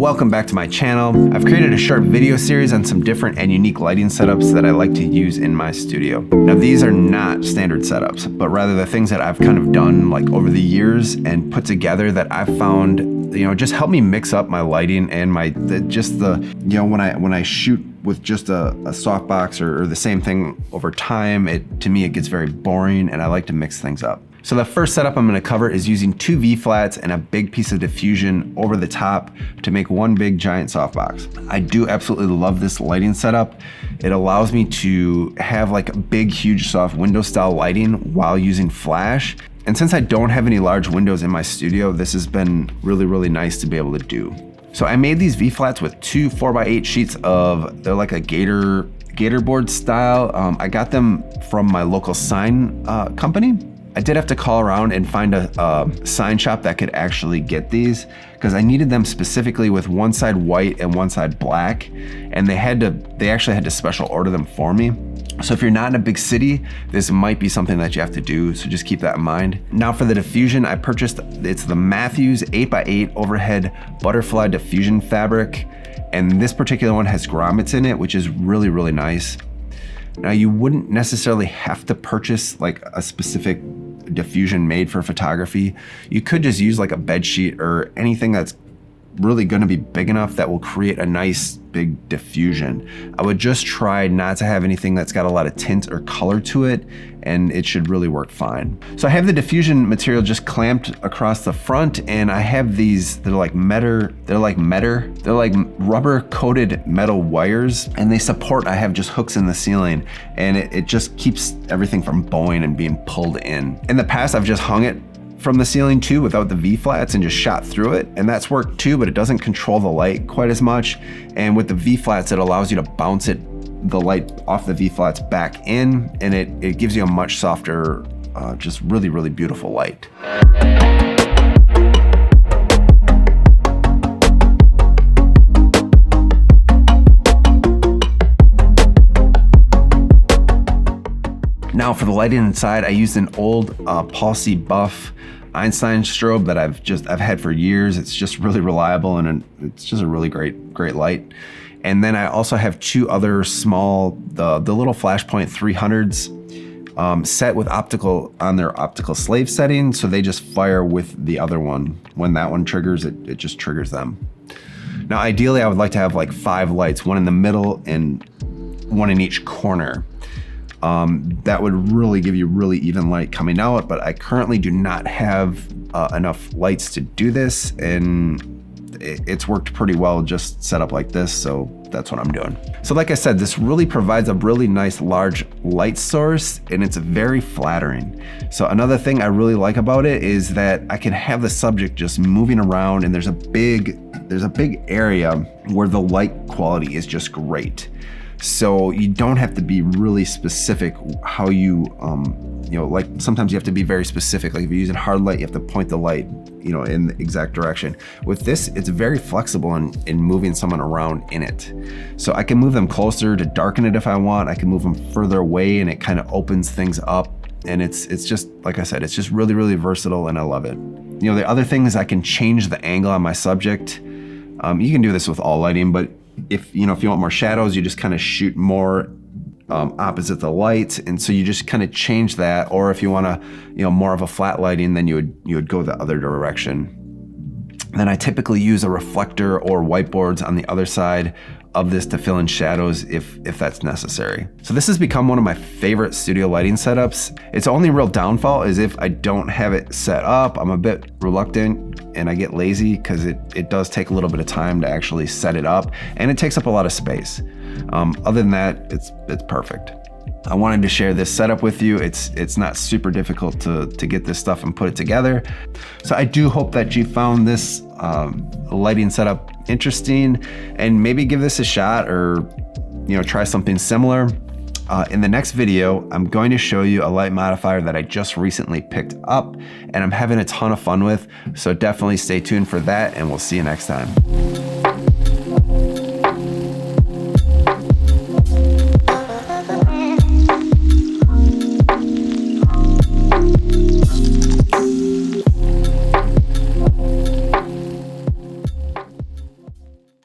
Welcome back to my channel. I've created a short video series on some different and unique lighting setups that I like to use in my studio. Now these are not standard setups, but rather the things that I've kind of done like over the years and put together that I've found, just help me mix up my lighting and when I shoot with just a softbox or the same thing over time, to me it gets very boring and I like to mix things up. So the first setup I'm gonna cover is using 2 V-flats and a big piece of diffusion over the top to make one big giant softbox. I do absolutely love this lighting setup. It allows me to have like a big, huge, soft window style lighting while using flash. And since I don't have any large windows in my studio, this has been really, really nice to be able to do. So I made these V-flats with 2 4x8 sheets they're like a gator board style. I got them from my local sign company. I did have to call around and find a sign shop that could actually get these because I needed them specifically with one side white and one side black. And they actually had to special order them for me. So if you're not in a big city, this might be something that you have to do. So just keep that in mind. Now for the diffusion, I purchased, it's the Matthews 8x8 overhead butterfly diffusion fabric. And this particular one has grommets in it, which is really, really nice. Now you wouldn't necessarily have to purchase like a specific diffusion made for photography. You could just use like a bed sheet or anything that's really gonna be big enough that will create a nice big diffusion. I would just try not to have anything that's got a lot of tint or color to it, and it should really work fine. So I have the diffusion material just clamped across the front, and I have these, they're like rubber coated metal wires, and they support, I have just hooks in the ceiling, and it just keeps everything from bowing and being pulled in. In the past, I've just hung it from the ceiling too without the V-flats and just shot through it, and that's worked too, but it doesn't control the light quite as much. And with the V-flats, it allows you to bounce the light off the V-flats back in, and it gives you a much softer, just really, really beautiful light. Now for the lighting inside, I used an old Paul C. Buff Einstein strobe that I've had for years. It's just really reliable and it's just a really great light. And then I also have 2 other small, the little Flashpoint 300s set with optical on their optical slave setting. So they just fire with the other one. When that one triggers, it just triggers them. Now ideally I would like to have like 5 lights, 1 in the middle and 1 in each corner. That would really give you really even light coming out, but I currently do not have enough lights to do this, and it's worked pretty well just set up like this, so that's what I'm doing. So like I said, this really provides a really nice large light source, and it's very flattering. So another thing I really like about it is that I can have the subject just moving around, and there's a big area where the light quality is just great. So you don't have to be really specific how like sometimes you have to be very specific. Like if you're using hard light, you have to point the light, in the exact direction. With this, it's very flexible in moving someone around in it. So I can move them closer to darken it if I want. I can move them further away, and it kind of opens things up. And it's just, like I said, it's just really, really versatile, and I love it. The other thing is I can change the angle on my subject. You can do this with all lighting, but if you want more shadows, you just kind of shoot more opposite the light, and so you just kind of change that. Or if you want to, more of a flat lighting, then you would go the other direction. Then I typically use a reflector or whiteboards on the other side of this to fill in shadows if that's necessary. So this has become one of my favorite studio lighting setups. Its only real downfall is if I don't have it set up, I'm a bit reluctant and I get lazy because it does take a little bit of time to actually set it up, and it takes up a lot of space. Other than that, it's perfect. I wanted to share this setup with you. It's not super difficult to get this stuff and put it together. So I do hope that you found this lighting setup interesting, and maybe give this a shot, or try something similar. In the next video, I'm going to show you a light modifier that I just recently picked up and I'm having a ton of fun with. So definitely stay tuned for that, and we'll see you next time.